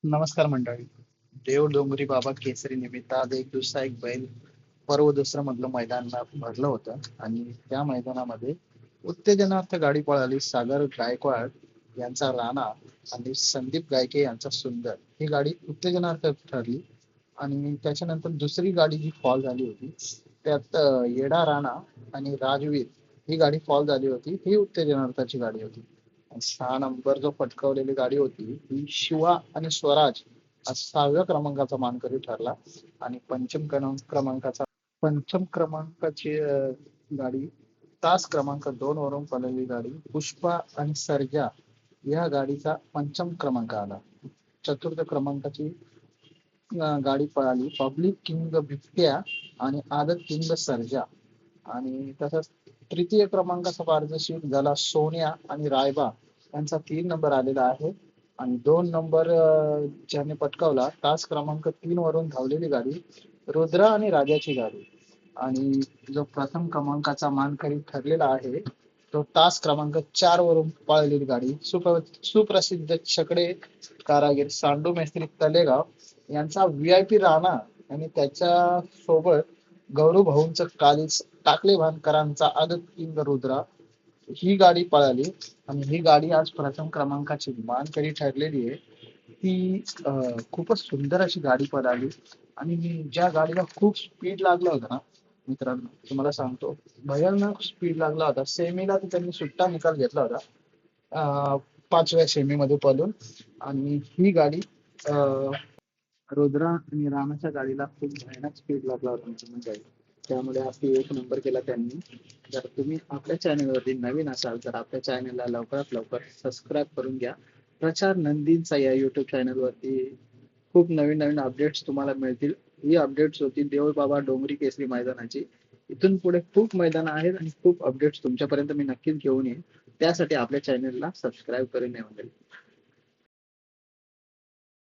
नमस्कार मंडळी. देव डोंगरी बाबा केसरी निमित्त आज एक बैल पर्व दुसरं मधलं मैदान भरलं होतं आणि त्या मैदानामध्ये उत्तेजनार्थ गाडी पळाली. सागर गायकवाड यांचा राणा आणि संदीप गायके यांचा सुंदर ही गाडी उत्तेजनार्थ ठरली. आणि त्याच्यानंतर दुसरी गाडी जी फॉल झाली होती त्यात येडा राणा आणि राजवीर ही गाडी फॉल झाली होती. ही उत्तेजनार्थाची गाडी होती. आणि 6 नंबर जो पटकावलेली गाडी होती ही शिवा आणि स्वराज हा 6व्या क्रमांकाचा मानकरी ठरला. आणि पंचम क्रमांकाची गाडी तास क्रमांक 2 वरून पळालेली गाडी पुष्पा आणि सर्जा या गाडीचा पंचम क्रमांक आला. चतुर्थ क्रमांकाची गाडी पळाली पब्लिक किंग बिबट्या आणि आदत किंग सर्जा. आणि तसंच तृतीय क्रमांकाचा पारदर्शक झाला सोन्या आणि रायबा यांचा 3 नंबर आलेला आहे. आणि 2 नंबर ज्याने पटकावला तास क्रमांक 3 वरून धावलेली गाडी रुद्रा आणि राजाची गाडी. आणि जो प्रथम क्रमांकाचा मानकरी ठरलेला आहे तो तास क्रमांक 4 वरून पळालेली गाडी सुप्रसिद्ध छकडे कारागीर सांडू मेस्त्री तलेगाव यांचा VIP राणा आणि त्याच्या सोबत गौरव भाऊंचं कालीच टाकले भानकरांचा आदत किंग रुद्रा ही गाडी पळाली. आणि ही गाडी आज प्रथम क्रमांकाची मानकरी ठरलेली आहे. ती खूपच सुंदर अशी गाडी पळाली. आणि ज्या गाडीला खूप स्पीड लागला होता ना मित्रांनो, तुम्हाला सांगतो भयानक स्पीड लागला होता. सेमीला तर त्यांनी सुट्टा निकाल घेतला होता 5व्या सेमीमध्ये पळून. आणि ही गाडी रुद्रा आणि राणाच्या गाडीला खूप भयानक स्पीड लागला होता म्हणजे. त्यामुळे आपली 1 नंबर केला त्यांनी. जर तुम्ही आपल्या चॅनलवरती नवीन असाल तर आपल्या चॅनलला लवकरात लवकर सबस्क्राईब करून घ्या. प्रचार नंदींचा या युट्यूब चॅनलवरती खूप नवीन नवीन अपडेट्स तुम्हाला मिळतील. ही अपडेट्स होती देऊळ बाबा डोंगरी केसरी मैदानाची. इथून पुढे खूप मैदान आहेत आणि खूप अपडेट्स तुमच्यापर्यंत मी नक्कीच घेऊन येईन. त्यासाठी आपल्या चॅनलला सबस्क्राईब करून ठेवा.